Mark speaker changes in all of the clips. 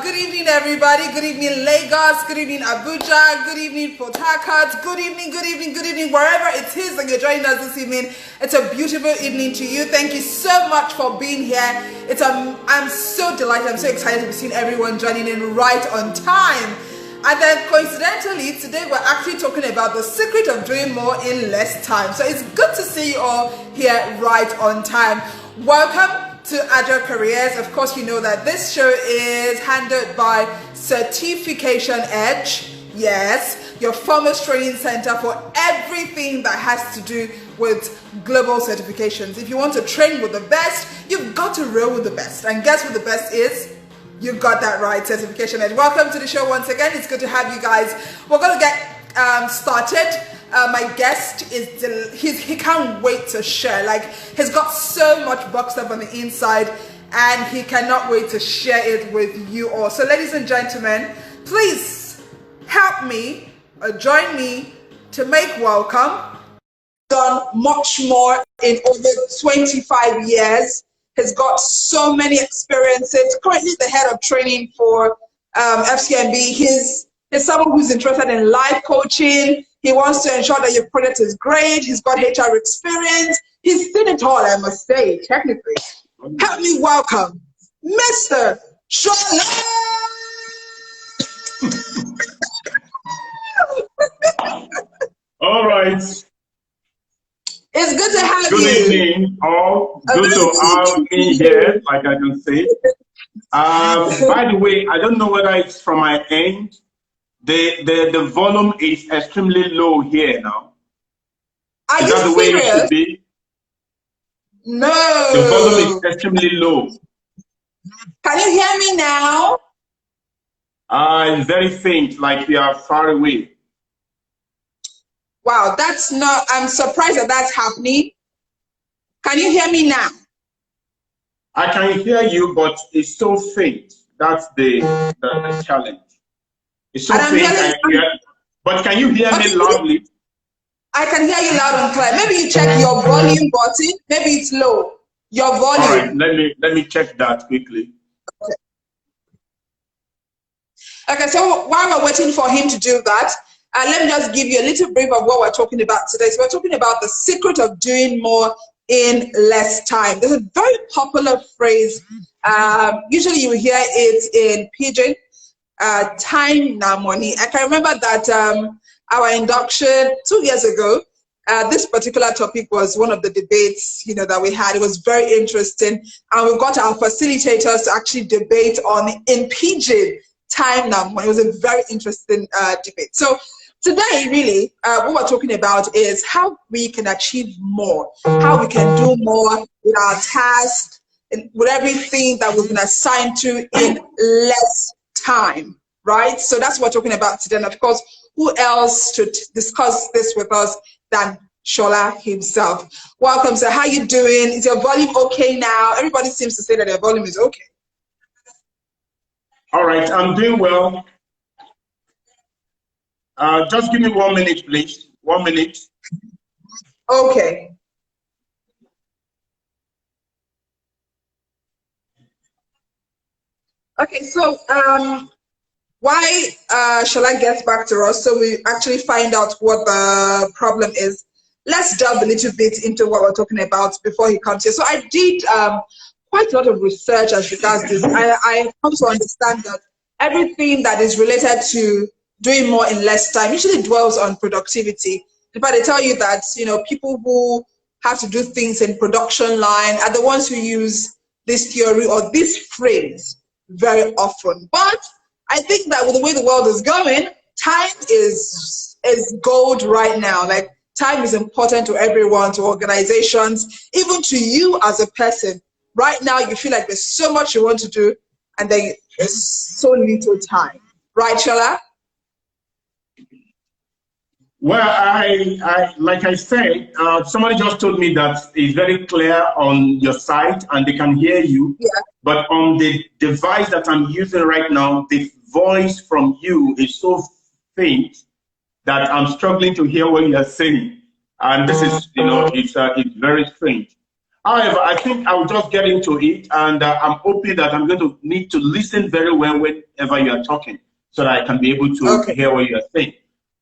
Speaker 1: Good evening, everybody. Good evening, Lagos. Good evening, Abuja. Good evening, Port Harcourt. Good evening, good evening, good evening, wherever it is that you're joining us this evening. It's a beautiful evening to you. Thank you so much for being here. I'm so delighted. I'm so excited to be seeing everyone joining in right on time. And then coincidentally, today we're actually talking about the secret of doing more in less time. So it's good to see you all here right on time. Welcome to Agile Careers. Of course, you know that this show is handled by Certification Edge. Yes, your foremost training center for everything that has to do with global certifications. If you want to train with the best, you've got to roll with the best. And guess what the best is? You got that right, Certification Edge. Welcome to the show once again. It's good to have you guys. We're going to get started. My guest he can't wait to share. Like, he's got so much boxed up on the inside and he cannot wait to share it with you all. So ladies and gentlemen, please help me or join me to make welcome. Done much more in over 25 years. He's got so many experiences. Currently the head of training for FCMB. He's someone who's interested in life coaching. He wants to ensure that your product is great. He's got HR experience. He's seen it all, I must say, technically. Help me welcome Mr. Shola.
Speaker 2: All right.
Speaker 1: It's good to have you.
Speaker 2: Good evening, all. Good to have me here, like I can say. By the way, I don't know whether it's from my end. The volume is extremely low here now.
Speaker 1: Are
Speaker 2: is
Speaker 1: you
Speaker 2: that the
Speaker 1: serious?
Speaker 2: way it should be?
Speaker 1: No.
Speaker 2: The volume is extremely low.
Speaker 1: Can you hear me now?
Speaker 2: It's very faint, like we are far away.
Speaker 1: Wow, I'm surprised that that's happening. Can you hear me now?
Speaker 2: I can hear you, but it's so faint. That's the challenge. It's so faint, but can you hear me loudly?
Speaker 1: I can hear you loud and clear. Maybe you check your volume button. Maybe it's low. Your volume.
Speaker 2: All right, let me check that quickly.
Speaker 1: Okay, so while we're waiting for him to do that, let me just give you a little brief of what we're talking about today. So we're talking about the secret of doing more in less time. There's a very popular phrase. Usually you hear it in Pidgin. Time now money. I can remember that our induction 2 years ago, this particular topic was one of the debates that we had. It was very interesting, and we got our facilitators to actually debate on in Pidgin time now money. It was a very interesting debate. So today, really, what we're talking about is how we can achieve more, how we can do more with our tasks and with everything that we've been assigned to in less time, right? So that's what we're talking about today. And of course, who else to discuss this with us than Shola himself? Welcome, sir. How you doing? Is your volume okay now? Everybody seems to say that their volume is okay.
Speaker 2: All right, I'm doing well. Just give me 1 minute, please. 1 minute.
Speaker 1: Okay. Okay, so why Shola gets back to us, so we actually find out what the problem is. Let's delve a little bit into what we're talking about before he comes here. So I did quite a lot of research as regards this. I come to understand that everything that is related to doing more in less time usually dwells on productivity. In fact, they tell you that people who have to do things in production line are the ones who use this theory or this phrase very often. But I think that with the way the world is going, time is gold right now. Like, time is important to everyone, to organizations, even to you as a person. Right now, you feel like there's so much you want to do, and there's so little time. Right, Shola?
Speaker 2: Well, I like I said, somebody just told me that it's very clear on your site and they can hear you.
Speaker 1: Yeah.
Speaker 2: But on the device that I'm using right now, the voice from you is so faint that I'm struggling to hear what you're saying. And this is, it's very faint. However, I think I'll just get into it, and I'm hoping that I'm going to need to listen very well whenever you are talking, so that I can be able to hear what you are saying.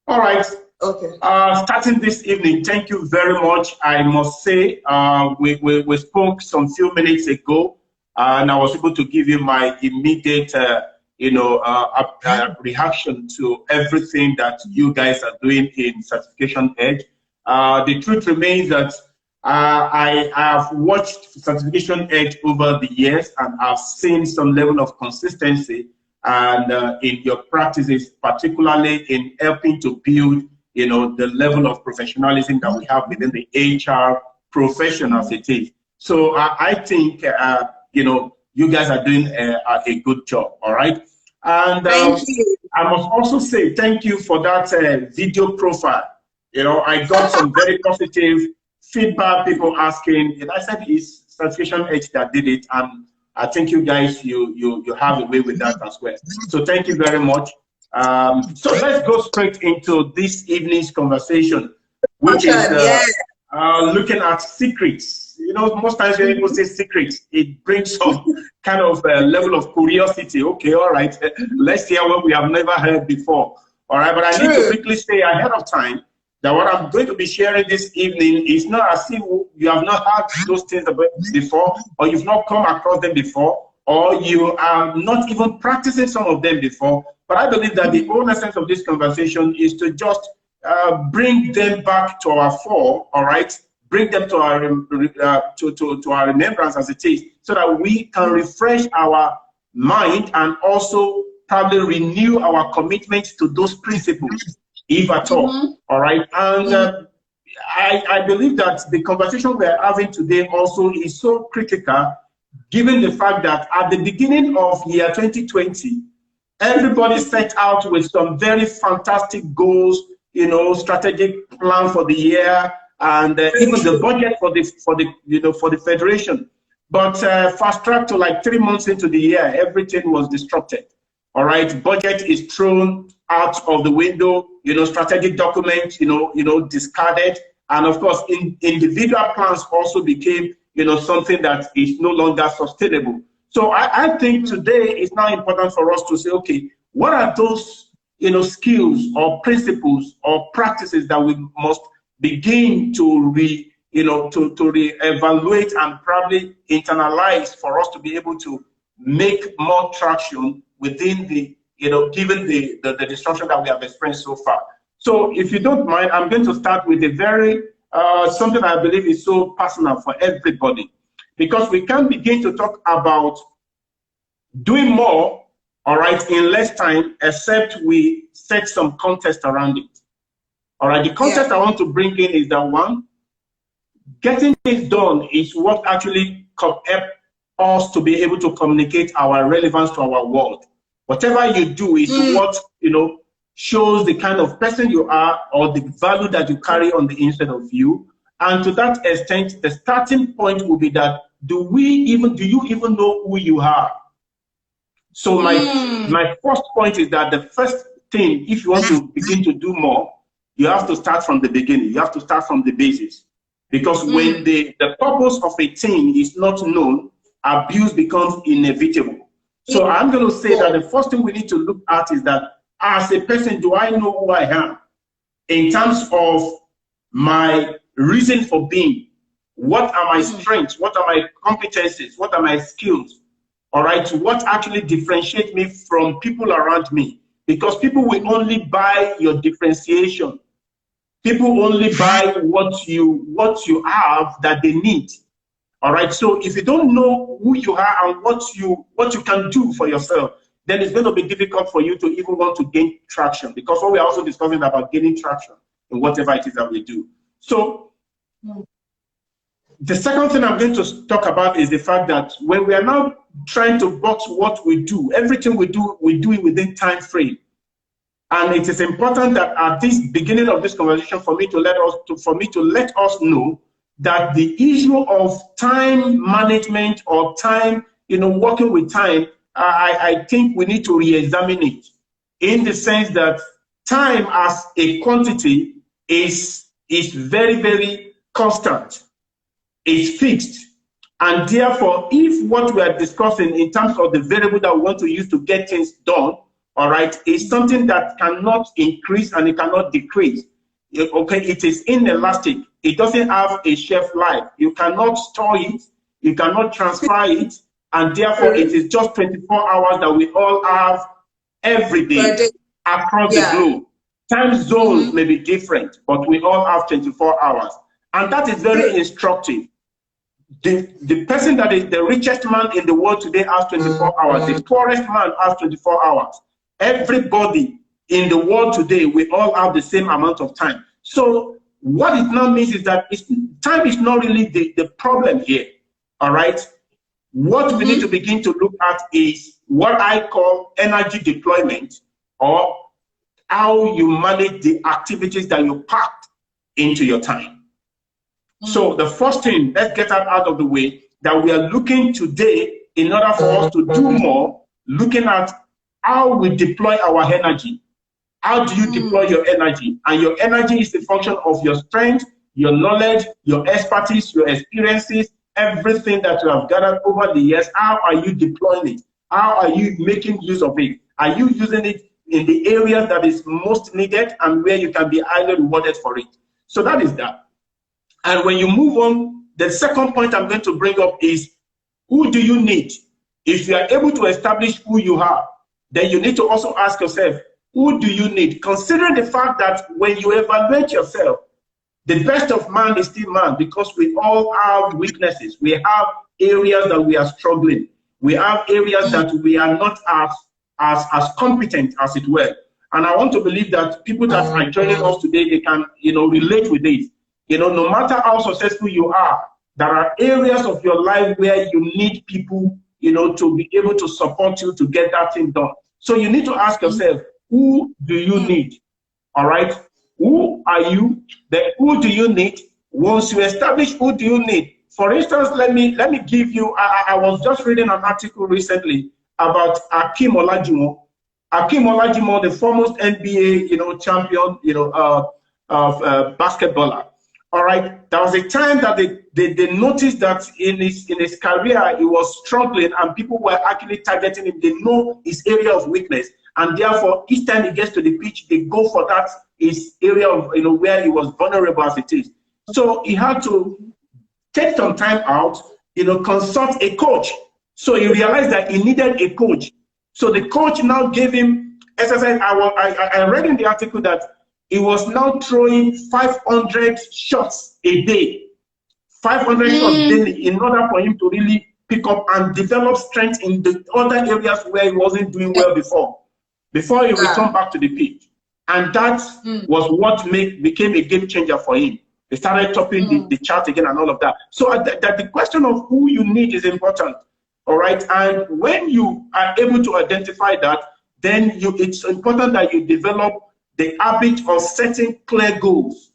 Speaker 2: All right.
Speaker 1: Okay.
Speaker 2: Starting this evening, thank you very much. I must say, we spoke some few minutes ago, and I was able to give you my immediate, reaction to everything that you guys are doing in Certification Edge. The truth remains that I have watched Certification Edge over the years, and I've seen some level of consistency and in your practices, particularly in helping to build, the level of professionalism that we have within the HR profession as it is. So I think, you guys are doing a good job, all right? And
Speaker 1: thank you.
Speaker 2: I must also say thank you for that video profile. I got some very positive feedback, people asking, and I said it's Certification Edge that did it, and I think you guys, you have a way with that as well. So thank you very much. So let's go straight into this evening's conversation, which is looking at secrets. Most times when people say secrets, it brings some kind of level of curiosity. Okay, all right, let's hear what we have never heard before. All right, but I need to quickly say ahead of time that what I'm going to be sharing this evening is not as if you have not heard those things before, or you've not come across them before, or you are not even practicing some of them before. But I believe that the whole essence of this conversation is to just bring them back to our fore, all right? Bring them to our to our remembrance as it is, so that we can refresh our mind and also probably renew our commitment to those principles, if at all. All right. And I believe that the conversation we're having today also is so critical, given the fact that at the beginning of year 2020, everybody set out with some very fantastic goals, strategic plan for the year, and even the budget for the federation. But fast track to like 3 months into the year, everything was disrupted. All right, budget is thrown out of the window. Strategic documents, discarded, and of course, individual plans also became, something that is no longer sustainable. So I think today it's now important for us to say, okay, what are those, skills or principles or practices that we must begin to re-evaluate and probably internalize for us to be able to make more traction within the, given the disruption that we have experienced so far. So if you don't mind, I'm going to start with a very, something I believe is so personal for everybody, because we can begin to talk about doing more, all right, in less time, except we set some context around it. All right, the context I want to bring in is that one, getting it done is what actually helps us to be able to communicate our relevance to our world. Whatever you do is what, shows the kind of person you are or the value that you carry on the inside of you. And to that extent, the starting point will be that, do you even know who you are? So my first point is that the first thing, if you want to begin to do more, you have to start from the beginning. You have to start from the basis. Because when the purpose of a thing is not known, abuse becomes inevitable. So I'm going to say that the first thing we need to look at is that, as a person, do I know who I am? In terms of my reason for being, what are my strengths? What are my competencies? What are my skills? All right, what actually differentiates me from people around me? Because people will only buy your differentiation. People only buy what you have that they need. All right. So if you don't know who you are and what you can do for yourself, then it's going to be difficult for you to even want to gain traction. Because what we're also discussing about gaining traction in whatever it is that we do. So the second thing I'm going to talk about is the fact that when we are now trying to box what we do, everything we do it within time frame. And it is important that at this beginning of this conversation for me to let us know that the issue of time management or time, working with time, I think we need to re-examine it, in the sense that time as a quantity is very, very constant. It's fixed. And therefore, if what we are discussing in terms of the variable that we want to use to get things done, all right, is something that cannot increase and it cannot decrease, okay, it is inelastic. It doesn't have a shelf life. You cannot store it, you cannot transfer it, and therefore it is just 24 hours that we all have every day across the globe. Time zones may be different, but we all have 24 hours. And that is very instructive. The person that is the richest man in the world today has 24 hours. The poorest man has 24 hours. Everybody in the world today, we all have the same amount of time. So what it now means is that time is not really the problem here, all right? What we need to begin to look at is what I call energy deployment, or how you manage the activities that you packed into your time. So the first thing, let's get that out of the way, that we are looking today in order for us to do more, looking at how we deploy our energy. How do you deploy your energy? And your energy is the function of your strength, your knowledge, your expertise, your experiences, everything that you have gathered over the years. How are you deploying it? How are you making use of it? Are you using it in the area that is most needed and where you can be highly rewarded for it? So that is that. And when you move on, the second point I'm going to bring up is, who do you need? If you are able to establish who you are, then you need to also ask yourself, who do you need? Considering the fact that when you evaluate yourself, the best of man is still man, because we all have weaknesses. We have areas that we are struggling. We have areas that we are not as competent, as it were. And I want to believe that people that are joining us today, they can, relate with this. No matter how successful you are, there are areas of your life where you need people, to be able to support you to get that thing done. So you need to ask yourself, who do you need? All right? Who are you? Then who do you need? Once you establish who do you need, for instance, let me give you, I was just reading an article recently about Akeem Olajuwon. Akeem Olajuwon, the foremost NBA, champion, basketballer. All right, there was a time that they noticed that in his career he was struggling, and people were actually targeting him. They know his area of weakness, and therefore each time he gets to the pitch, they go for that his area of where he was vulnerable as it is. So he had to take some time out, consult a coach. So he realized that he needed a coach. So the coach now gave him exercise. I read in the article that he was now throwing 500 shots a day, 500 shots daily, in order for him to really pick up and develop strength in the other areas where he wasn't doing well before he returned back to the pitch. And that was what became a game changer for him. They started topping the chart again and all of that. So that the question of who you need is important, all right? And when you are able to identify that, then it's important that you develop the habit of setting clear goals.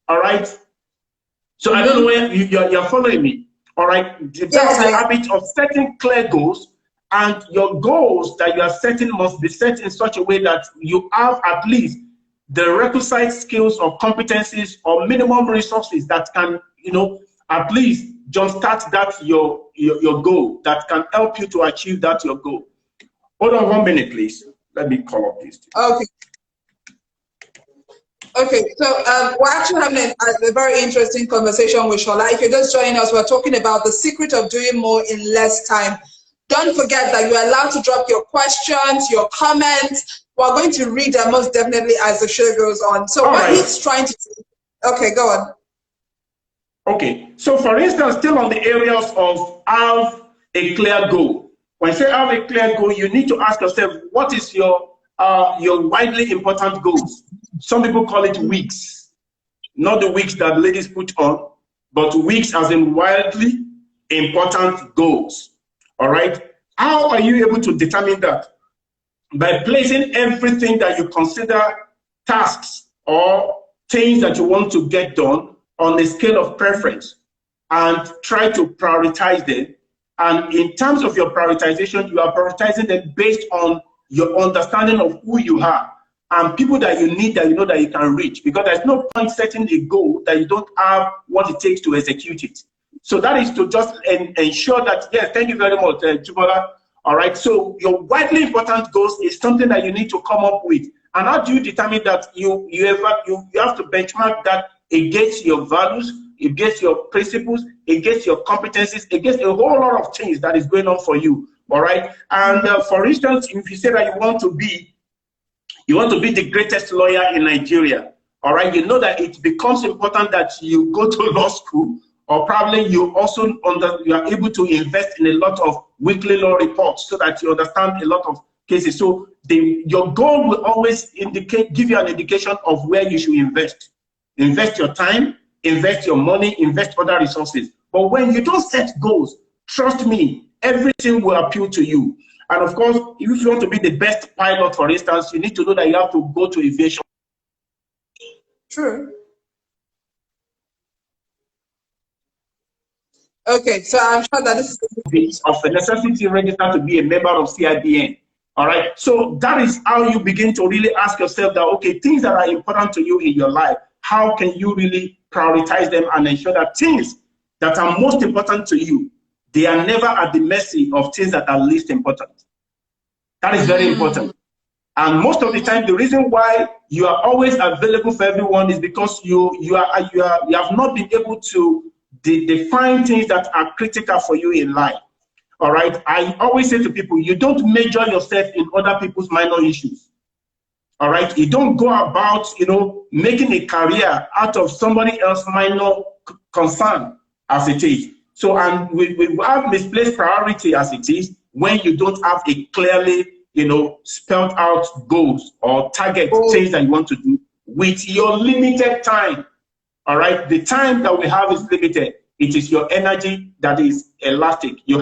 Speaker 2: All right? So I don't know where you're following me. All right? Develop the habit of setting clear goals, and your goals that you are setting must be set in such a way that you have at least the requisite skills or competencies or minimum resources that can, at least jumpstart that your goal, that can help you to achieve that your goal. Hold on 1 minute, please. Let me call up this.
Speaker 1: Okay, so we're actually having a very interesting conversation with Shola. If you're just joining us, we're talking about the secret of doing more in less time. Don't forget that you're allowed to drop your questions, your comments. We're going to read them most definitely as the show goes on. So what he's trying to do. Okay, go on.
Speaker 2: Okay, so for instance, still on the areas of have a clear goal. When I say have a clear goal, you need to ask yourself, what is your widely important goals? Some people call it weeks, not the wigs that ladies put on, but weeks as in widely important goals. All right. How are you able to determine that? By placing everything that you consider tasks or things that you want to get done on a scale of preference and try to prioritize them. And in terms of your prioritization, you are prioritizing them based on your understanding of who you are and people that you need, that you know that you can reach. Because there's no point setting a goal that you don't have what it takes to execute it. So that is to just ensure that, yes, thank you very much, Jubola. All right, so your widely important goals is something that you need to come up with. And how do you determine that you have to benchmark that against your values, against your principles, against your competencies, against a whole lot of things that is going on for you. All right. And for instance, if you say that you want to be the greatest lawyer in Nigeria, all right, you know that it becomes important that you go to law school, or probably you also you are able to invest in a lot of weekly law reports so that you understand a lot of cases. So your goal will always give you an indication of where you should invest. Invest your time, invest your money, invest other resources. But when you don't set goals, trust me, everything will appeal to you. And of course, if you want to be the best pilot, for instance, you need to know that you have to go to aviation.
Speaker 1: True. Okay, so I'm sure that this is
Speaker 2: of a necessity register to be a member of CIBN. All right. So that is how you begin to really ask yourself that, okay, things that are important to you in your life, how can you really prioritize them and ensure that things that are most important to you, they are never at the mercy of things that are least important. That is very important. And most of the time, the reason why you are always available for everyone is because you have not been able to define things that are critical for you in life. All right. I always say to people, you don't measure yourself in other people's minor issues. All right. You don't go about, making a career out of somebody else's minor concern as it is. So, and we have misplaced priority as it is when you don't have a clearly, spelled out goals or target things that you want to do with your limited time. All right. The time that we have is limited. It is your energy that is elastic. We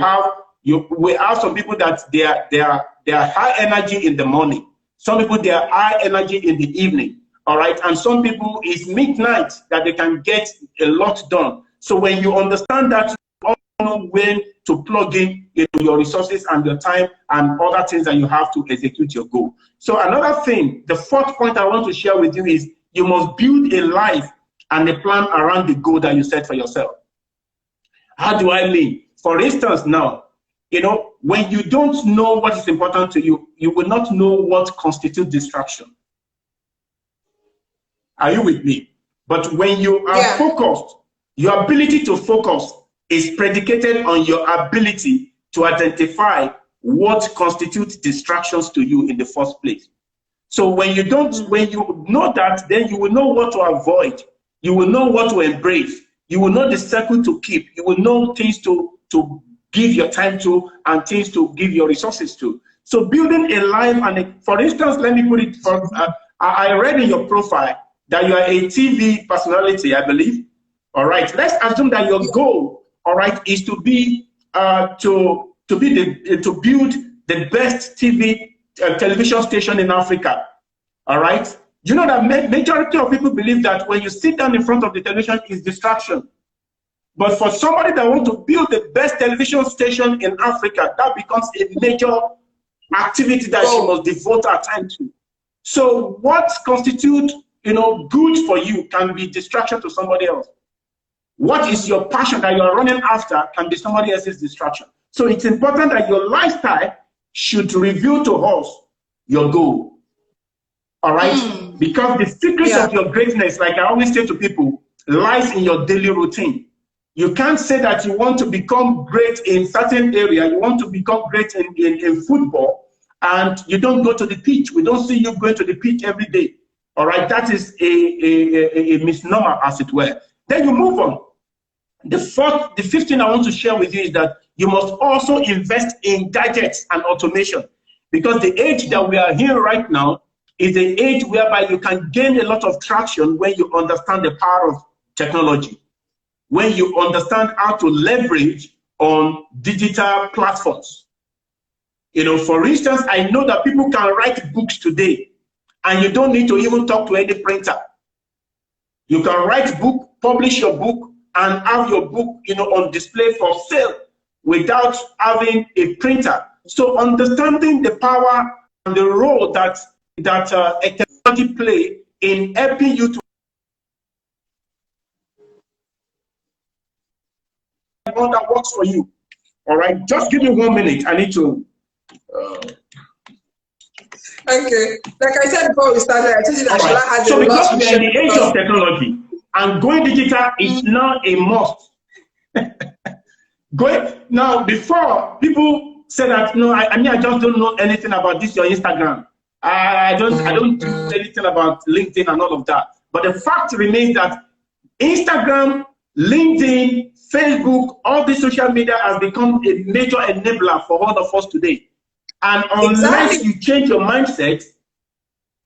Speaker 2: have some people that they are high energy in the morning. Some people, they are high energy in the evening. All right. And some people, it's midnight that they can get a lot done. So when you understand that, you know when to plug in your resources and your time and other things that you have to execute your goal. So another thing, the fourth point I want to share with you is you must build a life and a plan around the goal that you set for yourself. How do I mean? For instance, now, when you don't know what is important to you, you will not know what constitutes distraction. Are you with me? But when you are focused, your ability to focus is predicated on your ability to identify what constitutes distractions to you in the first place. So when you know that, then you will know what to avoid. You will know what to embrace. You will know the circle to keep. You will know things to give your time to and things to give your resources to. So building a life, for instance, let me put it for, I read in your profile that you are a TV personality, I believe. All right, let's assume that your goal, all right, is to be to build the best television station in Africa. All right. You know that majority of people believe that when you sit down in front of the television is distraction. But for somebody that wants to build the best television station in Africa, that becomes a major activity that she must devote her time to. So what constitutes, good for you can be distraction to somebody else. What is your passion that you are running after can be somebody else's distraction. So it's important that your lifestyle should reveal to us your goal. All right? Because the secret of your greatness, like I always say to people, lies in your daily routine. You can't say that you want to become great in certain area, you want to become great in football, and you don't go to the pitch. We don't see you going to the pitch every day. All right? That is a misnomer, as it were. Then you move on. The fifth thing I want to share with you is that you must also invest in gadgets and automation, because the age that we are here right now is an age whereby you can gain a lot of traction when you understand the power of technology, when you understand how to leverage on digital platforms. For instance, I know that people can write books today and you don't need to even talk to any printer. You can write book, publish your book, and have your book, on display for sale without having a printer. So understanding the power and the role that a technology play in helping you to the one that works for you. All right, just give me 1 minute. I need to.
Speaker 1: Okay, like I said before we started, I told you that Shola has
Speaker 2: so
Speaker 1: a lot
Speaker 2: because
Speaker 1: to
Speaker 2: we are
Speaker 1: share
Speaker 2: in the age
Speaker 1: with us.
Speaker 2: of technology and going digital is now a must. Now, before people say that, no, I mean, I just don't know anything about this, your Instagram. I don't do anything about LinkedIn and all of that. But the fact remains that Instagram, LinkedIn, Facebook, all the social media has become a major enabler for all of us today. And unless you change your mindset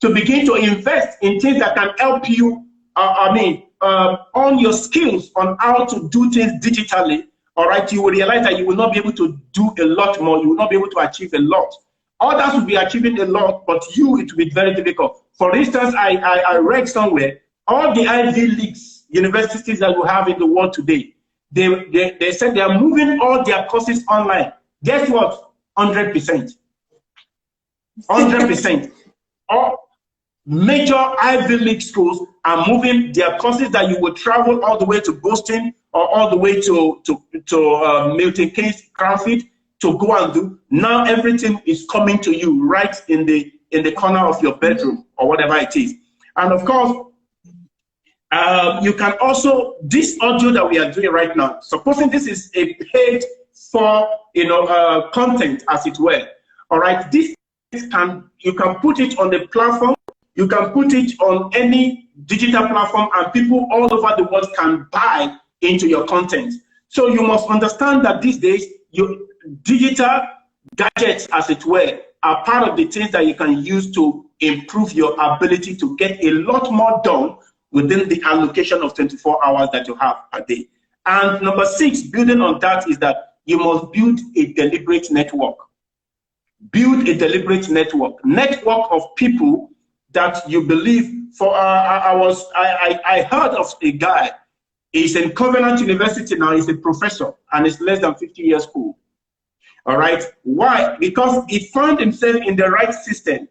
Speaker 2: to begin to invest in things that can help you, on your skills on how to do things digitally, all right, you will realize that you will not be able to do a lot more. You will not be able to achieve a lot. Others will be achieving a lot, but you, it will be very difficult. For instance, I read somewhere, all the Ivy Leagues universities that we have in the world today, they said they are moving all their courses online. Guess what? 100%. 100%. All major Ivy League schools are moving their courses that you would travel all the way to Boston or all the way to Milton Keynes, Cranfield to go and do. Now everything is coming to you right in the corner of your bedroom or whatever it is. And of course, you can also, this audio that we are doing right now, supposing this is a paid for content, as it were. All right, you can put it on the platform. You can put it on any digital platform, and people all over the world can buy into your content. So you must understand that these days, your digital gadgets, as it were, are part of the things that you can use to improve your ability to get a lot more done within the allocation of 24 hours that you have a day. And number 6, building on that, is that you must build a deliberate network. Build a deliberate network of people that you believe. I heard of a guy. He's in Covenant University now. He's a professor and he's less than 50 years old. All right. Why? Because he found himself in the right system.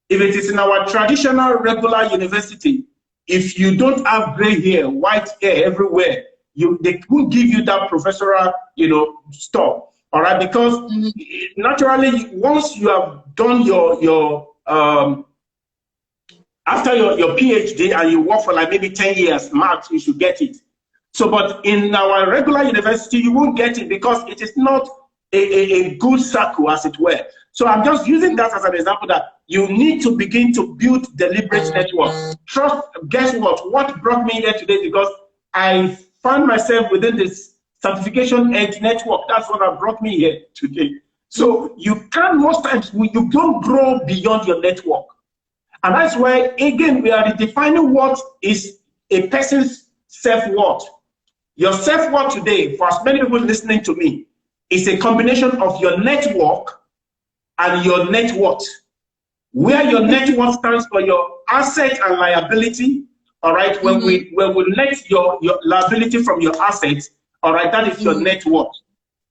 Speaker 2: If it is in our traditional regular university, if you don't have gray hair, white hair everywhere, they won't give you that professoral, stuff. All right, because naturally, once you have done after your PhD and you work for like maybe 10 years max, you should get it. So, but in our regular university, you won't get it because it is not a good circle, as it were. So I'm just using that as an example that you need to begin to build deliberate networks. Trust, guess what brought me here today, because I found myself within this certification edge network. That's what brought me here today. So you can, most times, you don't grow beyond your network. And that's why, again, we are redefining what is a person's self-worth. Your self-worth today, for as many people listening to me, is a combination of your network and your net worth. Where your net worth stands for your asset and liability, all right? When we net your liability from your assets, all right, that is your net worth.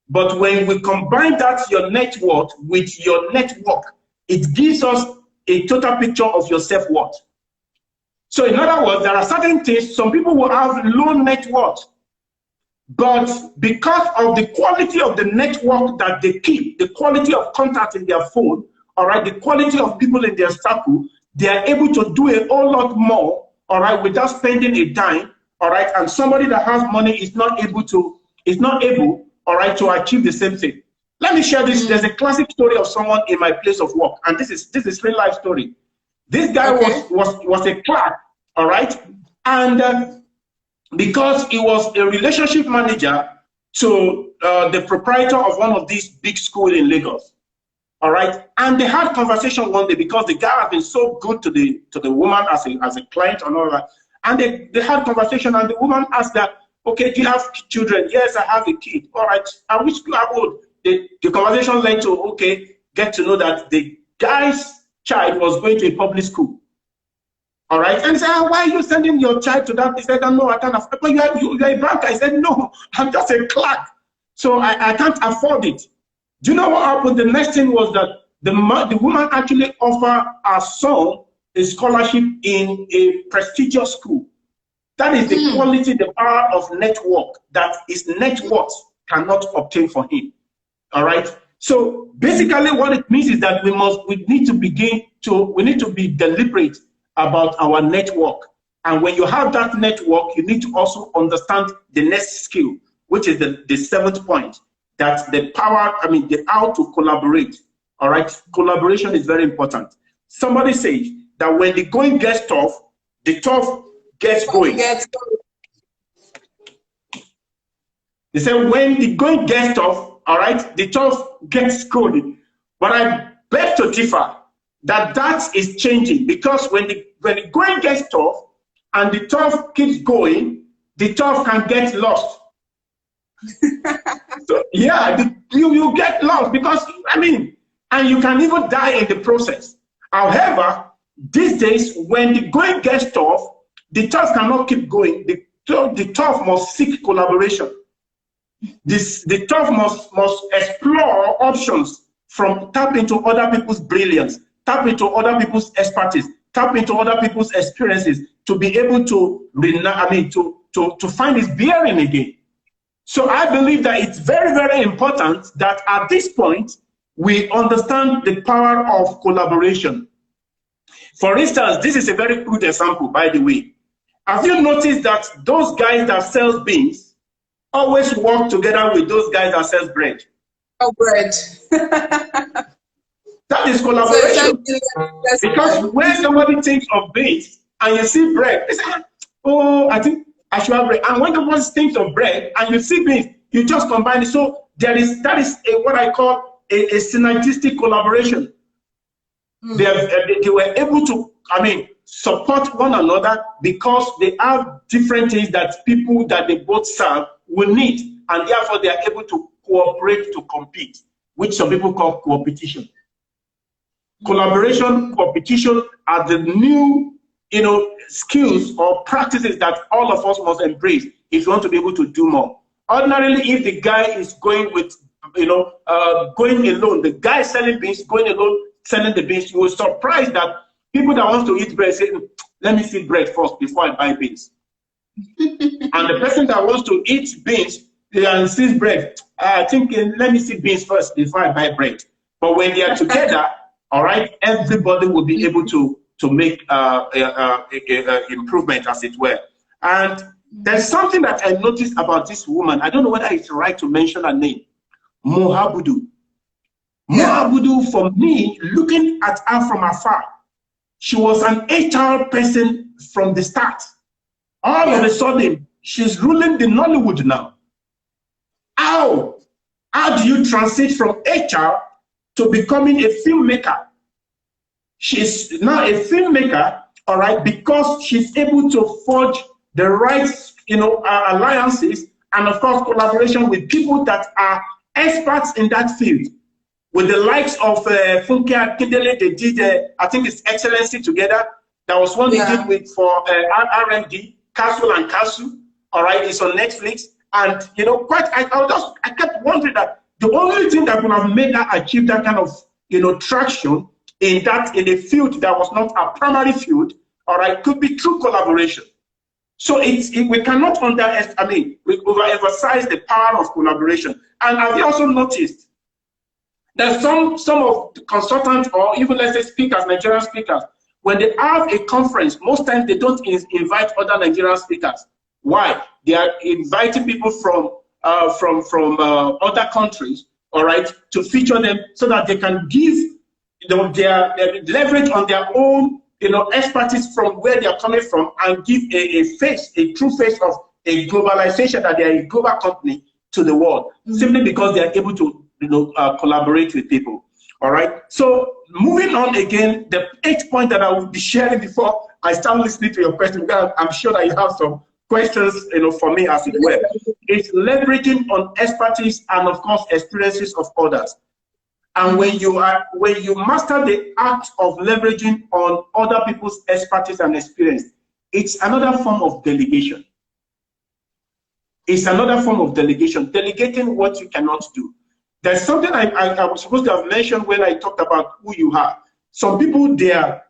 Speaker 2: But when we combine that, your net worth, with your network, it gives us a total picture of your self-worth. So in other words, there are certain things, some people will have low net worth, but because of the quality of the network that they keep, the quality of contact in their phone, all right, the quality of people in their circle, they are able to do a whole lot more, all right, without spending a dime, all right, and somebody that has money is not able, all right, to achieve the same thing. Let me share this. There's a classic story of someone in my place of work, and this is real life story. This guy was a clerk, all right, and because he was a relationship manager to the proprietor of one of these big schools in Lagos, all right, and they had conversation one day because the guy had been so good to the woman as a client and all that, and they had conversation, and the woman asked that, okay, do you have children? Yes, I have a kid. All right, and which school? The conversation led to, okay, get to know that the guy's child was going to a public school. All right, and he said, why are you sending your child to that? He said, no, I can't afford it. But you're a banker. I said, no, I'm just a clerk, so I can't afford it. Do you know what happened? The next thing was that the woman actually offered her son a scholarship in a prestigious school. That is the quality, the power of network. That is net worth. cannot obtain for him. All right. So basically what it means is that we need to be deliberate about our network. And when you have that network, you need to also understand the next skill, which is the seventh point, that the how to collaborate. All right. Collaboration is very important. Somebody says that when the going gets tough, the tough gets going. They say when the going gets tough, all right, the tough gets going. But I beg to differ that is changing, because when the going gets tough and the tough keeps going, the tough can get lost. So yeah, you get lost, because and you can even die in the process. However, these days when the going gets tough, the tough cannot keep going. The tough must seek collaboration. The tough must explore options, from tap into other people's brilliance, tap into other people's expertise, tap into other people's experiences, to be able to find his bearing again. So I believe that it's very, very important that at this point we understand the power of collaboration. For instance, this is a very good example, by the way. Have you noticed that those guys that sell beans always work together with those guys that sell bread?
Speaker 1: Oh, bread.
Speaker 2: That is collaboration. Because when somebody thinks of beans and you see bread, they say, oh, I think I should have bread. And when someone thinks of bread and you see beans, you just combine it. So that is what I call a synergistic collaboration. They were able to, support one another, because they have different things that people that they both serve will need, and therefore they are able to cooperate to compete, which some people call competition. Collaboration, competition are the new, skills or practices that all of us must embrace if you want to be able to do more. Ordinarily, if the guy is going with, going alone, the guy selling beans, going alone, selling the beans, you will surprise that people that want to eat bread say, let me see bread first before I buy beans. And the person that wants to eat beans and sees bread, I think, let me see beans first before I buy bread. But when they are together, all right, everybody will be able to make improvement, as it were. And there's something that I noticed about this woman. I don't know whether it's right to mention her name. Mohabudu. Mohabudu, for me, looking at her from afar, she was an HR person from the start. All of a sudden, she's ruling the Nollywood now. How do you transit from HR to becoming a filmmaker? She's now a filmmaker, all right, because she's able to forge the right, alliances, and of course, collaboration with people that are experts in that field. With the likes of Funke Akindele, they did, I think it's Excellency together. That was one they did with for R&D, Castle and Castle. All right, it's on Netflix. And I kept wondering that the only thing that would have made her achieve that kind of traction in a field that was not a primary field, all right, could be through collaboration. So we cannot we overemphasize the power of collaboration. And have you also noticed that some of the consultants, or even let's say speakers, Nigerian speakers, when they have a conference, most times they don't invite other Nigerian speakers. Why? They are inviting people from other countries, all right, to feature them, so that they can give their leverage on their own expertise from where they are coming from, and give a true face of a globalization, that they are a global company to the world, simply because they are able to collaborate with people. All right. So moving on again, the 8th point that I will be sharing before I start listening to your question, because I'm sure that you have some questions, for me as it were, is leveraging on expertise and of course experiences of others. And when you master the art of leveraging on other people's expertise and experience, it's another form of delegation. It's another form of delegation, delegating what you cannot do. There's something I was supposed to have mentioned when I talked about who you are. Some people, they are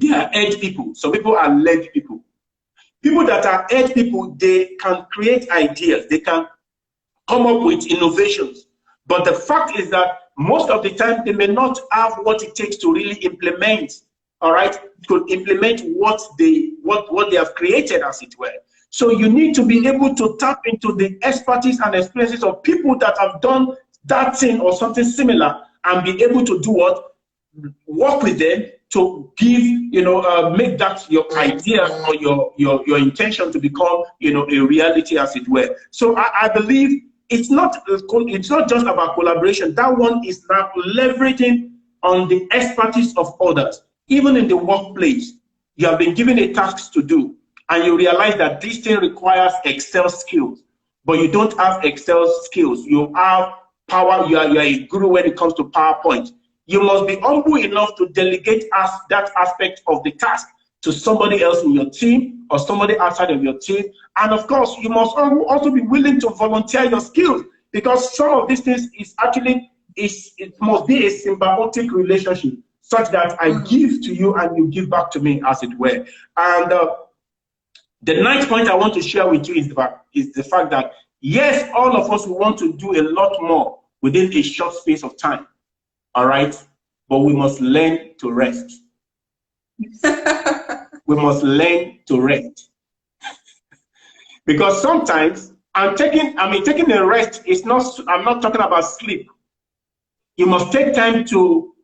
Speaker 2: edge people. Some people are led people. People that are edge people, they can create ideas. They can come up with innovations. But the fact is that most of the time they may not have what it takes to really implement, all right, to implement what they have created, as it were. So you need to be able to tap into the expertise and experiences of people that have done that thing or something similar, and be able to do what? Work with them to give, make that your idea or your intention to become, a reality, as it were. So I believe it's not just about collaboration. That one is now leveraging on the expertise of others. Even in the workplace, you have been given a task to do, and you realize that this thing requires Excel skills, but you don't have Excel skills. You have power. You are a guru when it comes to PowerPoint. You must be humble enough to delegate that aspect of the task to somebody else in your team or somebody outside of your team. And of course, you must also be willing to volunteer your skills, because some of these things is actually, it must be a symbiotic relationship, such that I give to you and you give back to me, as it were. And the ninth point I want to share with you is the fact that, yes, all of us want to do a lot more within a short space of time. All right, but we must learn to rest. We must learn to rest. Because sometimes taking a rest is not, I'm not talking about sleep. You must take time to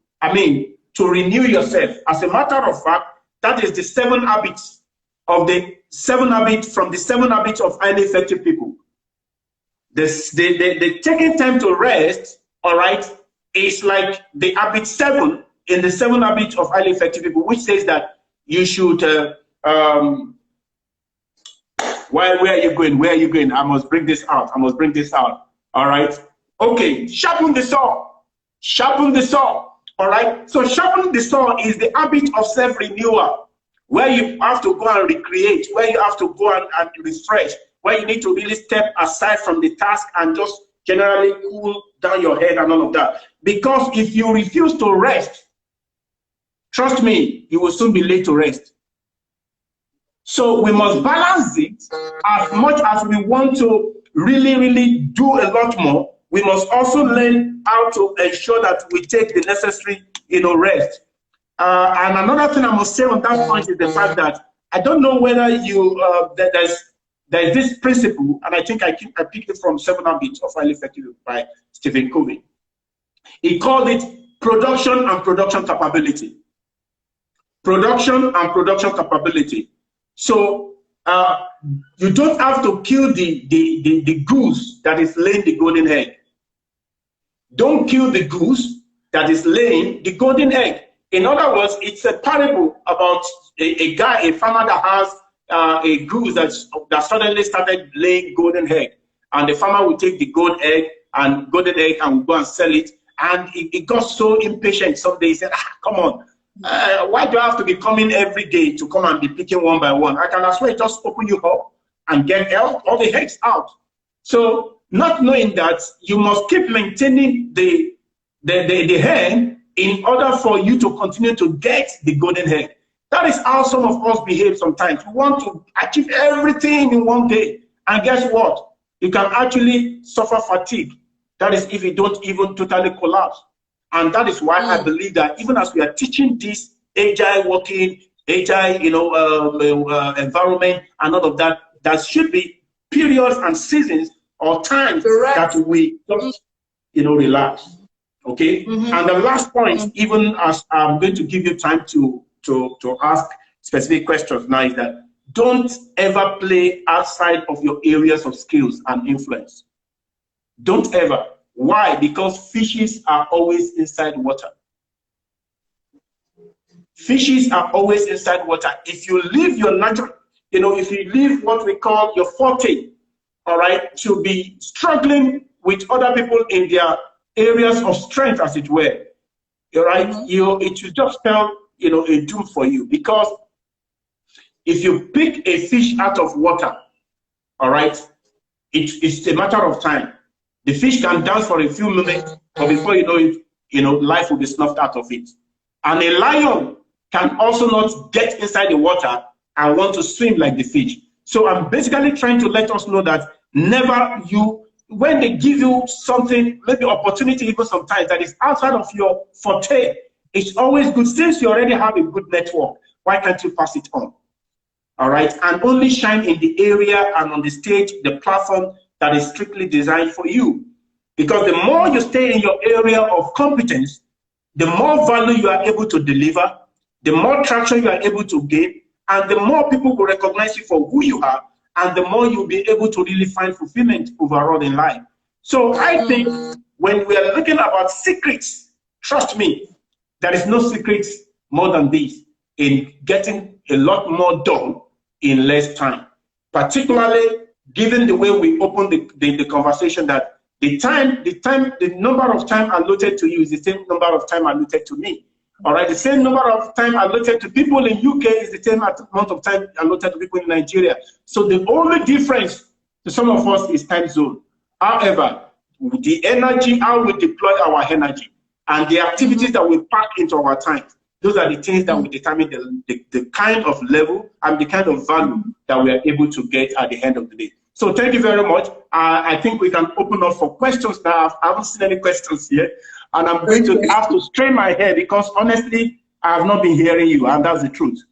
Speaker 2: renew yourself. As a matter of fact, that is the 7 habits of the 7 habits from the 7 habits of highly effective people. The taking time to rest, all right, is like the habit 7 in the 7 habits of highly effective people, which says that you should, where are you going? Where are you going? I must bring this out. I must bring this out. All right. Okay. Sharpen the saw. Sharpen the saw. All right. So sharpen the saw is the habit of self-renewal, where you have to go and recreate, where you have to go and refresh, where you need to really step aside from the task and just generally cool down your head and all of that. Because if you refuse to rest, trust me, you will soon be late to rest. So we must balance it. As much as we want to really do a lot more, we must also learn how to ensure that we take the necessary, rest. And another thing I must say on that point is the fact that I don't know whether there's this principle, and I think I picked it from 7 Habits of Highly Effective by Stephen Covey. He called it production and production capability. Production and production capability. So you don't have to kill the goose that is laying the golden egg. Don't kill the goose that is laying the golden egg. In other words, it's a parable about a farmer that has a goose that suddenly started laying golden egg, and the farmer will take the golden egg and will go and sell it. And it got so impatient someday. He said, come on, why do I have to be coming every day to come and be picking one by one? I can as well just open you up and get all the eggs out. So not knowing that you must keep maintaining the hen in order for you to continue to get the golden egg. That is how some of us behave sometimes. We want to achieve everything in one day. And guess what? You can actually suffer fatigue. That is if you don't even totally collapse. And that is why I believe that even as we are teaching this agile working, agile, environment and all of that, there should be periods and seasons or times that we just, relax. Okay? And the last point, even as I'm going to give you time to ask specific questions now, is that don't ever play outside of your areas of skills and influence. Don't ever. Why? Because fishes are always inside water. Fishes are always inside water. If you leave your natural, if you leave what we call your forte, all right, to be struggling with other people in their areas of strength, as it were, all right, it will just spell, a doom for you. Because if you pick a fish out of water, all right, it's a matter of time. The fish can dance for a few minutes, but before you know it, life will be snuffed out of it. And a lion can also not get inside the water and want to swim like the fish. So I'm basically trying to let us know that never you when they give you something, maybe opportunity even sometimes that is outside of your forte, it's always good. Since you already have a good network, why can't you pass it on? All right, and only shine in the area and on the stage, the platform that is strictly designed for you. Because the more you stay in your area of competence, the more value you are able to deliver, the more traction you are able to gain, and the more people will recognize you for who you are, and the more you'll be able to really find fulfillment overall in life. So I think when we are looking about secrets, trust me, there is no secrets more than this in getting a lot more done in less time, particularly given the way we opened the conversation that the number of time allotted to you is the same number of time allotted to me. All right, the same number of time allotted to people in UK is the same amount of time allotted to people in Nigeria. So the only difference to some of us is time zone. However, the energy, how we deploy our energy, and the activities that we pack into our time, those are the things that will determine the kind of level and the kind of value that we are able to get at the end of the day. So thank you very much. I think we can open up for questions now. I haven't seen any questions yet. And I'm going to have to strain my head because honestly, I have not been hearing you, and that's the truth.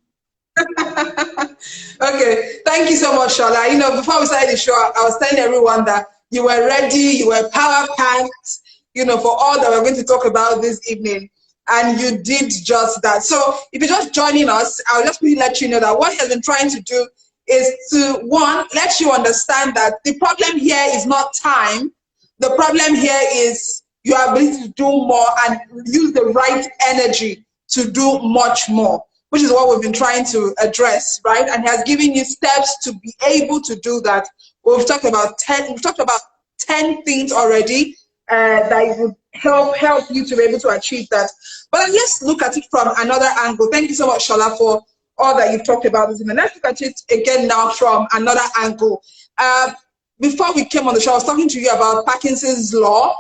Speaker 1: Okay, thank you so much, Shola. You know, before we started the show, I was telling everyone that you were ready, you were power-packed, you know, for all that we're going to talk about this evening. And you did just that. So if you're just joining us, I'll just really let you know that what he has been trying to do is to, one, let you understand that the problem here is not time. The problem here is your ability to do more and use the right energy to do much more, which is what we've been trying to address, right? And he has given you steps to be able to do that. We've talked about 10 things already that would help you to be able to achieve that. But let's look at it from another angle. Thank you so much, Shola, for all that you've talked about this evening. Let's look at it again now from another angle. Before we came on the show, I was talking to you about Parkinson's law.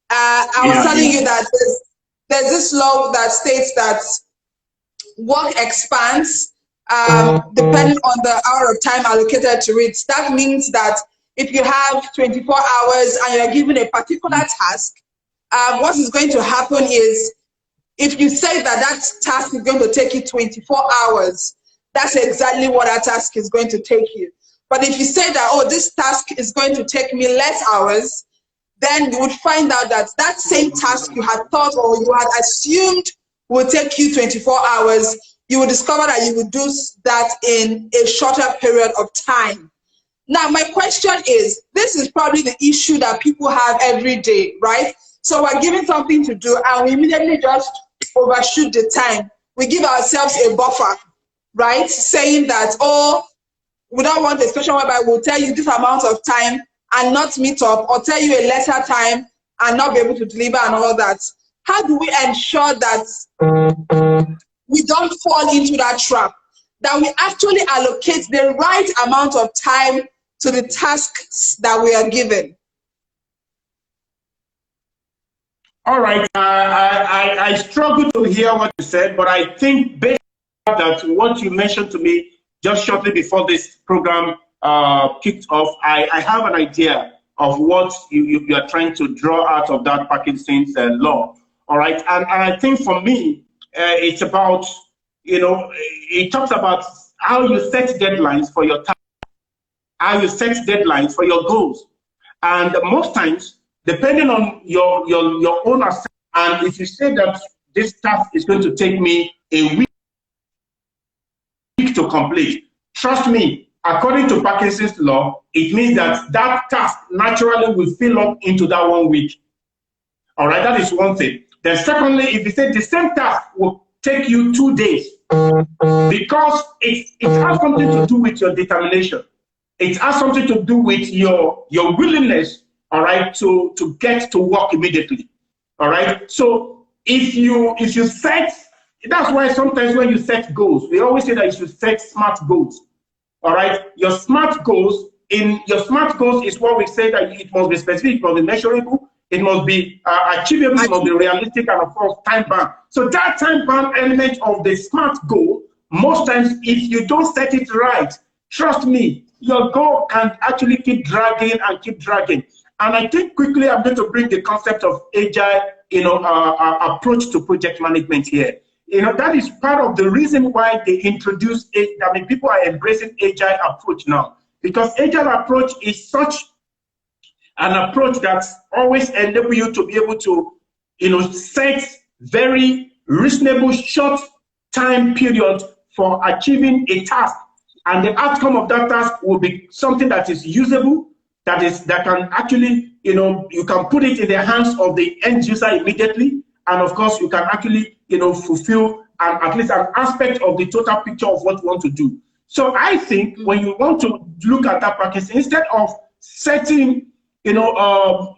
Speaker 1: I was telling you that there's this law that states that work expands depending on the hour of time allocated to it. That means that if you have 24 hours and you're given a particular task, what is going to happen is, if you say that that task is going to take you 24 hours, that's exactly what that task is going to take you. But if you say that, oh, this task is going to take me less hours, then you would find out that that same task you had thought or you had assumed would take you 24 hours, you will discover that you would do that in a shorter period of time. Now, my question is, this is probably the issue that people have every day, right? So we're given something to do and we immediately just overshoot the time. We give ourselves a buffer, right? Saying that, oh, we don't want a situation whereby we'll tell you this amount of time and not meet up, or tell you a lesser time and not be able to deliver and all that. How do we ensure that we don't fall into that trap, that we actually allocate the right amount of time to the tasks that we are given?
Speaker 2: All right, I struggle to hear what you said, but I think based on that, what you mentioned to me just shortly before this program kicked off, I have an idea of what you are trying to draw out of that Parkinson's law. All right, and I think for me, it's about, you know, it talks about how you set deadlines for your task, how you set deadlines for your goals, and most times, depending on your own assessment, and if you say that this task is going to take me a week to complete, trust me, according to Parkinson's law, it means that that task naturally will fill up into that 1 week. All right, that is one thing. Then secondly, if you say the same task will take you 2 days, because it has something to do with your determination. It has something to do with your willingness, all right, to get to work immediately. All right. So if you set, that's why sometimes when you set goals, we always say that you should set SMART goals. All right. Your SMART goals is what we say that it must be specific, it must be measurable, it must be achievable, it must be realistic, and of course time bound. So that time bound element of the SMART goal, most times if you don't set it right, trust me, your goal can actually keep dragging and keep dragging. And I think quickly I'm going to bring the concept of agile, approach to project management here. That is part of the reason why they introduced it. I mean, people are embracing agile approach now, because agile approach is such an approach that always enables you to be able to, set very reasonable short time period for achieving a task, and the outcome of that task will be something that is usable, that can actually, you can put it in the hands of the end user immediately, and of course you can actually, fulfill at least an aspect of the total picture of what you want to do. So I think when you want to look at that practice, instead of setting, on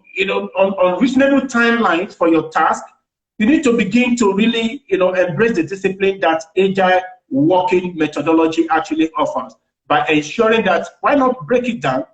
Speaker 2: reasonable timelines for your task, you need to begin to really, embrace the discipline that agile working methodology actually offers, by ensuring that, why not break it down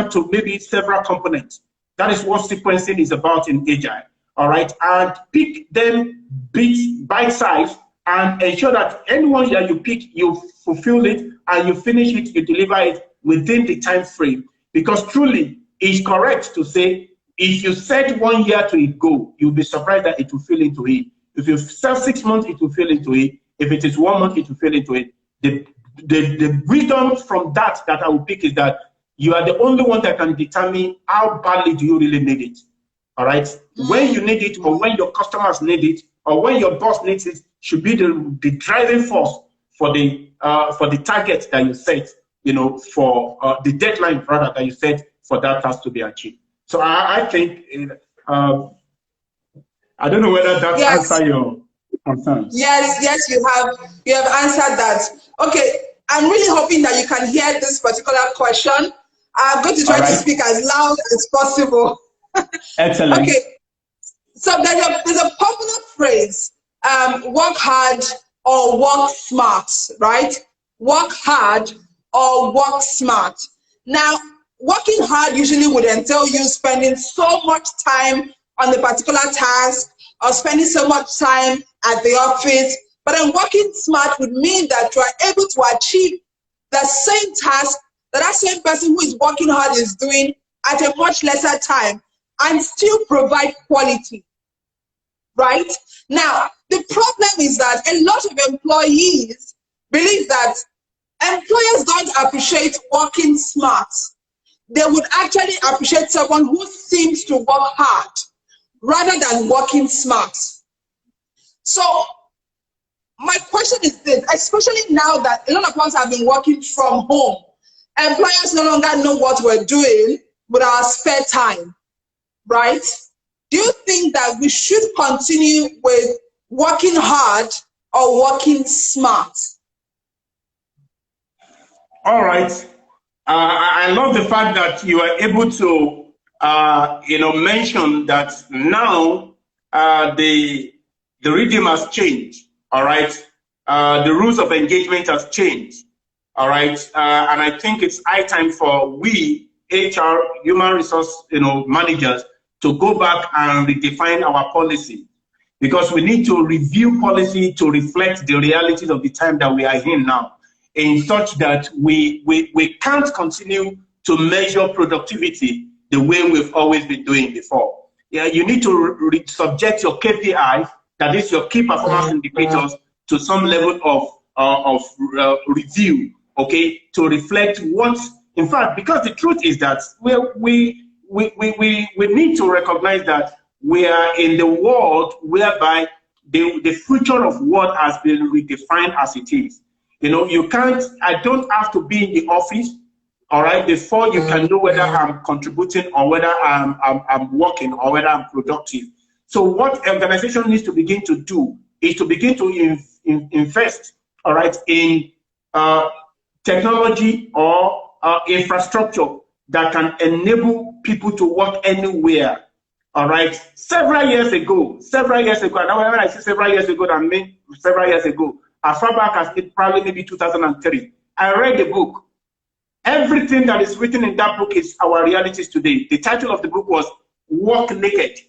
Speaker 2: to maybe several components. That is what sequencing is about in agile, all right? And pick them bite size, and ensure that anyone that you pick, you fulfill it, and you finish it, you deliver it within the time frame. Because truly, it's correct to say, if you set 1 year to it go, you'll be surprised that it will fill into it. If you set 6 months, it will fill into it. If it is 1 month, it will fill into it. The wisdom from that I will pick is that you are the only one that can determine how badly do you really need it. All right? When you need it, or when your customers need it, or when your boss needs it, should be the driving force for the target that you set, for the deadline rather that you set for that task to be achieved. So I think, I don't know whether that answers your concerns.
Speaker 1: Yes, you have answered that. Okay, I'm really hoping that you can hear this particular question. I'm going to try to speak as loud as possible.
Speaker 2: Excellent.
Speaker 1: Okay, so there's a popular phrase, work hard or work smart, right? Work hard or work smart. Now, working hard usually would entail you spending so much time on the particular task, or spending so much time at the office. But then working smart would mean that you are able to achieve the same task that same person who is working hard is doing at a much lesser time, and still provide quality, right? Now, the problem is that a lot of employees believe that employers don't appreciate working smart. They would actually appreciate someone who seems to work hard rather than working smart. So my question is this, especially now that a lot of us have been working from home, employers no longer know what we're doing with our spare time, right? Do you think that we should continue with working hard or working smart?
Speaker 2: All right. I love the fact that you are able to, mention that now the rhythm has changed. All right. The rules of engagement has changed. All right. And I think it's high time for we HR, human resource, managers, to go back and redefine our policy, because we need to review policy to reflect the realities of the time that we are in now, in such that we can't continue to measure productivity the way we've always been doing before. Yeah, you need to subject your KPI, that is your key performance indicators, to some level of review, okay, to reflect what's, in fact, because the truth is that we need to recognize that we are in the world whereby the future of work has been redefined as it is. You can't, I don't have to be in the office, all right, before you can know whether I'm contributing or whether I'm working or whether I'm productive. So what organization needs to begin to do is to begin to invest, all right, in technology or infrastructure that can enable people to work anywhere. All right. Several years ago, and when I say several years ago, I mean several years ago, as far back as probably maybe 2003, I read the book. Everything that is written in that book is our realities today. The title of the book was Walk Naked.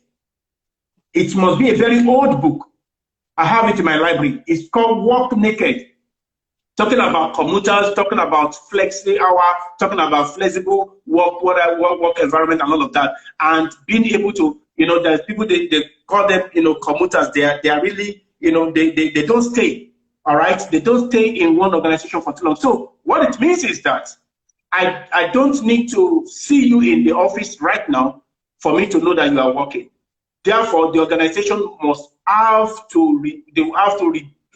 Speaker 2: It must be a very old book. I have it in my library. It's called Walk Naked. talking about commuters, talking about flexi hour, talking about flexible work environment and all of that, and being able to, there's people, they call them, commuters. They are really, they don't stay, all right? They don't stay in one organization for too long. So what it means is that I don't need to see you in the office right now for me to know that you are working. Therefore, the organization must have to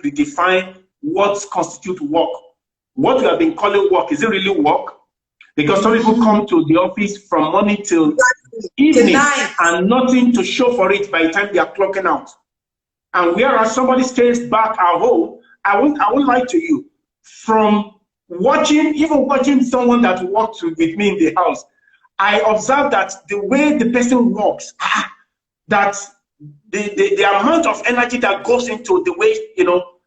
Speaker 2: redefine what constitutes work. What we have been calling work, is it really work? Because some people come to the office from morning till evening and nothing to show for it by the time they are clocking out. And whereas somebody stays back at home, I won't lie to you, from even watching someone that works with me in the house, I observe that the way the person walks, that the amount of energy that goes into the way,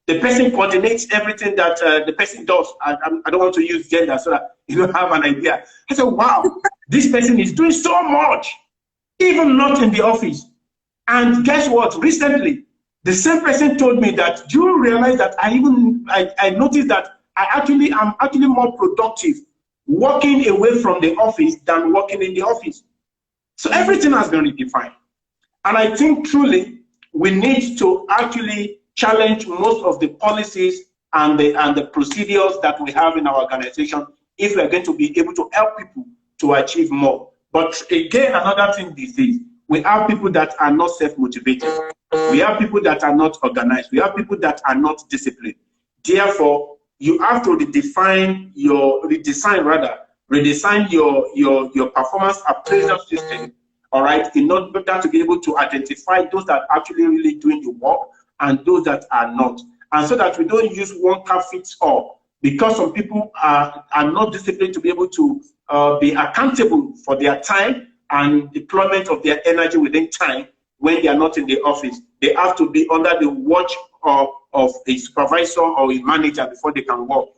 Speaker 2: the person coordinates everything that the person does. I don't want to use gender so that you don't have an idea. I said, wow, this person is doing so much, even not in the office. And guess what? Recently, the same person told me that, do you realize that I noticed that I'm actually more productive working away from the office than working in the office. So everything has been redefined. And I think truly we need to actually challenge most of the policies and the procedures that we have in our organization if we are going to be able to help people to achieve more. But again, another thing this is, we have people that are not self-motivated. We have people that are not organized. We have people that are not disciplined. Therefore, you have to redesign your performance appraisal system, all right, in order to be able to identify those that are actually really doing the work and those that are not. And so that we don't use one cap fits all, because some people are not disciplined to be able to be accountable for their time and deployment of their energy within time when they are not in the office. They have to be under the watch of a supervisor or a manager before they can work.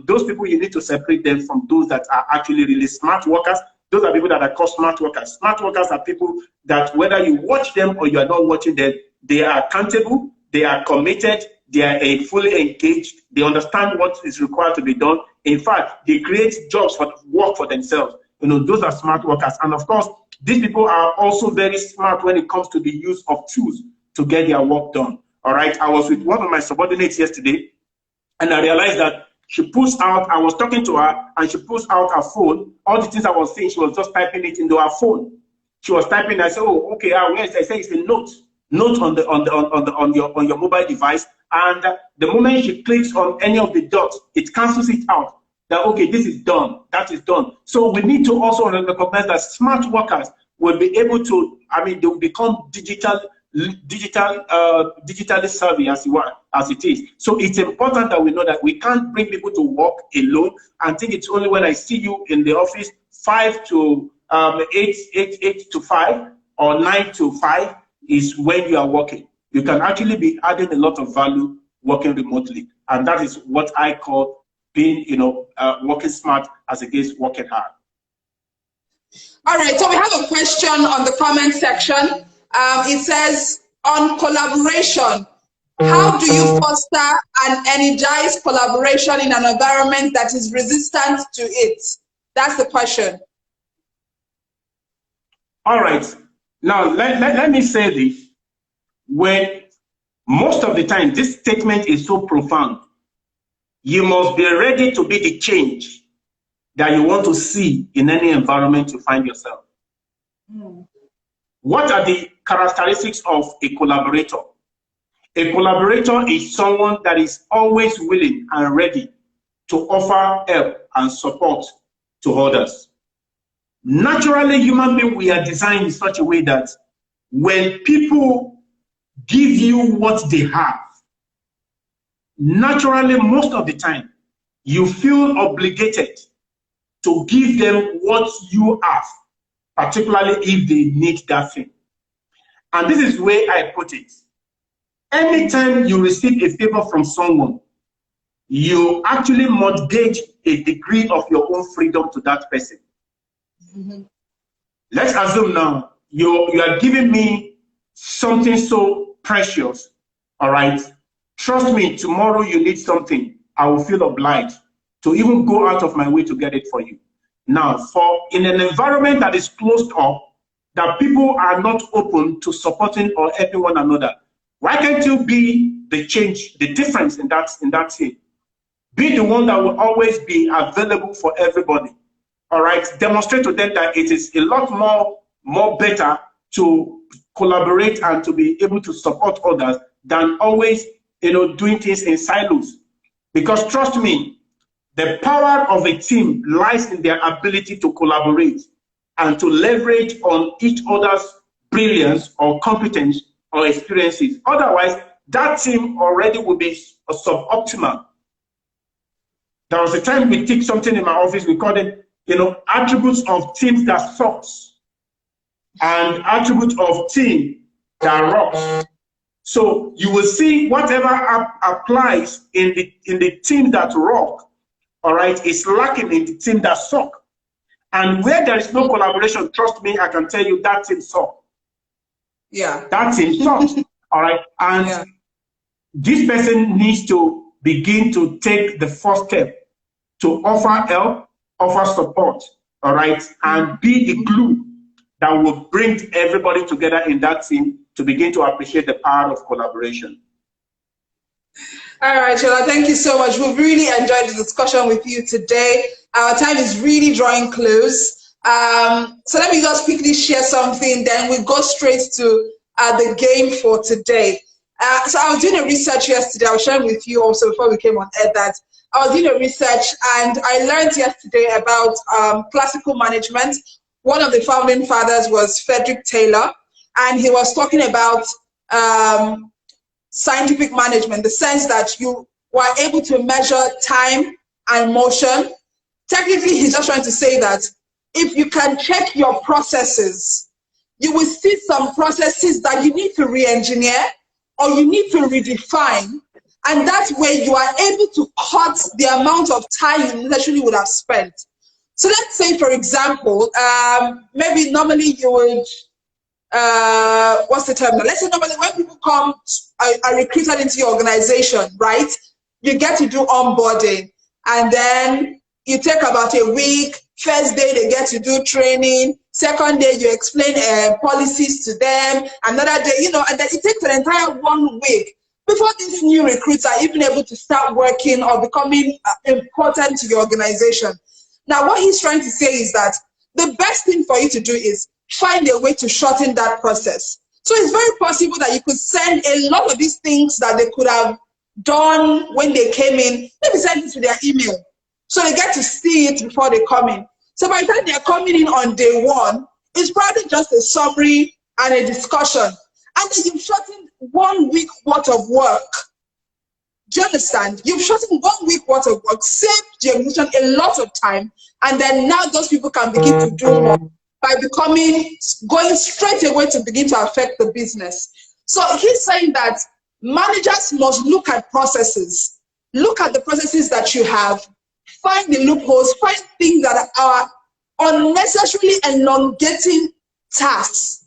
Speaker 2: Those people, you need to separate them from those that are actually really smart workers. Those are people that are called smart workers. Smart workers are people that whether you watch them or you are not watching them, they are accountable, they are committed, they are fully engaged, they understand what is required to be done. In fact, they create jobs for work for themselves. Those are smart workers. And of course, these people are also very smart when it comes to the use of tools to get their work done. All right. I was with one of my subordinates yesterday, and I realized that she pulls out, I was talking to her, and she pulls out her phone. All the things I was saying, she was just typing it into her phone. She was typing. I said, "Oh, okay." I said, "It's a note on your mobile device." And the moment she clicks on any of the dots, it cancels it out. That okay, this is done. That is done. So we need to also recognize that smart workers will be able to. They will become digitally savvy as it is. So it's important that we know that we can't bring people to work alone and think it's only when I see you in the office 8 to 5 or 9 to 5 is when you are working. You can actually be adding a lot of value working remotely, and that is what I call being, working smart as against working hard.
Speaker 1: All right, so we have a question on the comment section. It says, on collaboration, how do you foster and energize collaboration in an environment that is resistant to it? That's the question.
Speaker 2: All right. Now, let me say this. When most of the time, this statement is so profound, you must be ready to be the change that you want to see in any environment you find yourself. What are the characteristics of a collaborator? A collaborator is someone that is always willing and ready to offer help and support to others. Naturally, human beings, we are designed in such a way that when people give you what they have, naturally, most of the time, you feel obligated to give them what you have, particularly if they need that thing. And this is the way I put it. Anytime you receive a favor from someone, you actually mortgage a degree of your own freedom to that person. Let's assume now you are giving me something so precious, all right? Trust me, tomorrow you need something. I will feel obliged to even go out of my way to get it for you. Now, for in an environment that is closed up, that people are not open to supporting or helping one another, why can't you be the change, the difference in that thing? Be the one that will always be available for everybody. All right, demonstrate to them that it is a lot more better to collaborate and to be able to support others than always, doing things in silos. Because trust me, the power of a team lies in their ability to collaborate and to leverage on each other's brilliance or competence or experiences. Otherwise, that team already will be suboptimal. There was a time we took something in my office, we called it, attributes of teams that sucks and attributes of team that rocks. So you will see whatever applies in the team that rock, all right, is lacking in the team that suck. And where there is no collaboration, trust me, I can tell you that team suck.
Speaker 1: Yeah.
Speaker 2: That team sucks. All right. And this person needs to begin to take the first step to offer help, offer support, all right, and be the glue that will bring everybody together in that team to begin to appreciate the power of collaboration.
Speaker 1: All right, Shola, thank you so much. We've really enjoyed the discussion with you today. Our time is really drawing close. So let me just quickly share something, then we go straight to the game for today. So I was doing a research yesterday. I was sharing with you also before we came on air that I was doing a research and I learned yesterday about classical management. One of the founding fathers was Frederick Taylor, and he was talking about scientific management, the sense that you were able to measure time and motion. Technically, he's just trying to say that if you can check your processes, you will see some processes that you need to re-engineer or you need to redefine, and that way you are able to cut the amount of time you naturally would have spent. So let's say, for example, maybe normally you would, what's the term? Let's say normally when people come, are recruited into your organization, right? You get to do onboarding, and then you take about a week. First day they get to do training. Second day you explain policies to them. Another day, and then it takes an entire 1 week before this new recruits are even able to start working or becoming important to your organization. Now, what he's trying to say is that the best thing for you to do is find a way to shorten that process. So it's very possible that you could send a lot of these things that they could have done when they came in, maybe send it to their email. So they get to see it before they come in. So by the time they're coming in on day one, it's probably just a summary and a discussion. And then you've shortened 1 week worth of work. Do you understand? You've shortened 1 week worth of work, saved the organization a lot of time, and then now those people can begin to do more by going straight away to begin to affect the business. So he's saying that managers must look at processes, look at the processes that you have, find the loopholes, find things that are unnecessarily elongating tasks,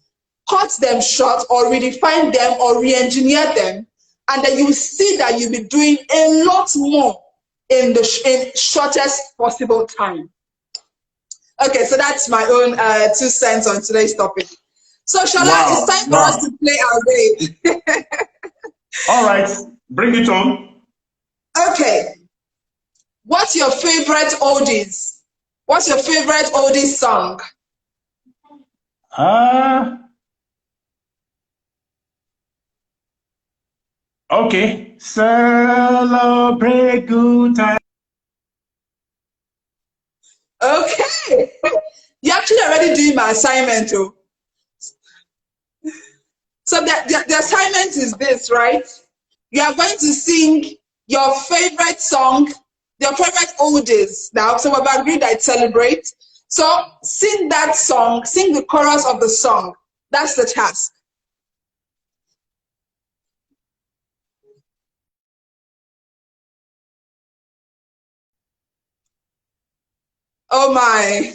Speaker 1: cut them short or redefine them or re-engineer them, and then you will see that you'll be doing a lot more in the shortest possible time. Okay, so that's my own 2 cents on today's topic. So Shola, it's time for us to play our game.
Speaker 2: All right, bring it on.
Speaker 1: Okay. What's your favorite oldies? What's your favorite oldies song?
Speaker 2: Okay. Celebrate good time.
Speaker 1: Okay. You're actually already doing my assignment too. So the assignment is this, right? You are going to sing your favorite song, your favorite oldies now. So we've agreed that it's Celebrate. So sing that song, sing the chorus of the song. That's the task. Oh my.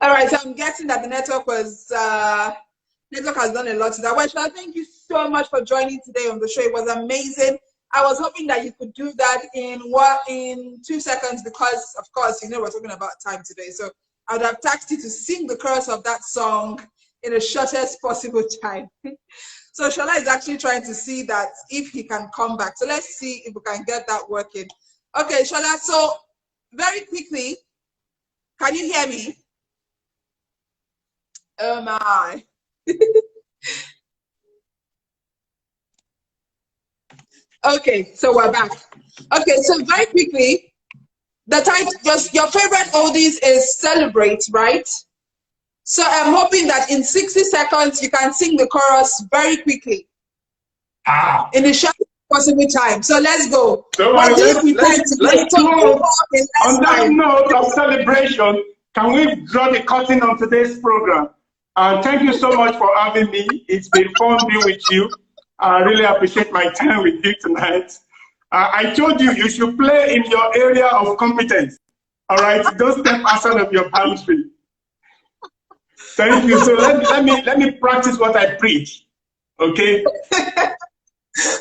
Speaker 1: All right, so I'm guessing that the network has done a lot to that. Well, Shola, thank you so much for joining today on the show. It was amazing. I was hoping that you could do that in 2 seconds because, of course, you know we're talking about time today. So I would have tasked you to sing the chorus of that song in the shortest possible time. So Shola is actually trying to see that if he can come back. So let's see if we can get that working. Okay, Shola, so very quickly, can you hear me? Oh my. Okay, so we're back. Okay, so very quickly, the title, just your favorite oldies is Celebrate, right? So I'm hoping that in 60 seconds, you can sing the chorus very quickly. In the shortest possible time. So let's go.
Speaker 2: So
Speaker 1: let's
Speaker 2: on that note of celebration, can we draw the curtain on today's program? And thank you so much for having me. It's been fun being with you. I really appreciate my time with you tonight. I told you, you should play in your area of competence. All right, don't step outside of your boundary. Thank you. So let me practice what I preach. Okay.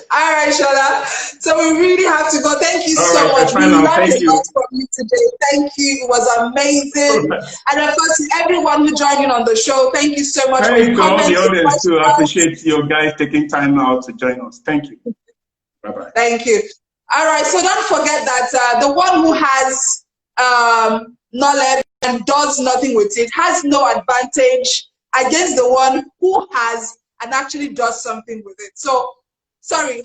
Speaker 1: All right, Shola. So we really have to go. Thank you so much. We learned a lot from you today. Thank you. It was amazing. And of course, to everyone who joined in on the show, thank you so much for your comments.
Speaker 2: The audience too. I appreciate you guys taking time out to join us. Thank you. Bye-bye.
Speaker 1: Thank you. All right. So don't forget that the one who has knowledge and does nothing with it has no advantage against the one who has and actually does something with it. So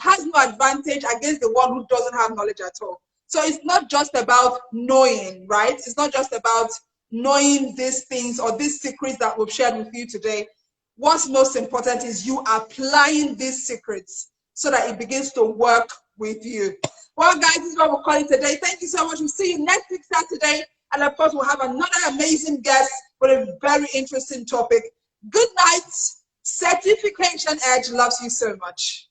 Speaker 1: has no advantage against the one who doesn't have knowledge at all. So it's not just about knowing, right? It's not just about knowing these things or these secrets that we've shared with you today. What's most important is you applying these secrets so that it begins to work with you. Well, guys, this is what we're calling today. Thank you so much. We'll see you next week, Saturday. And of course, we'll have another amazing guest with a very interesting topic. Good night. Certification Edge loves you so much.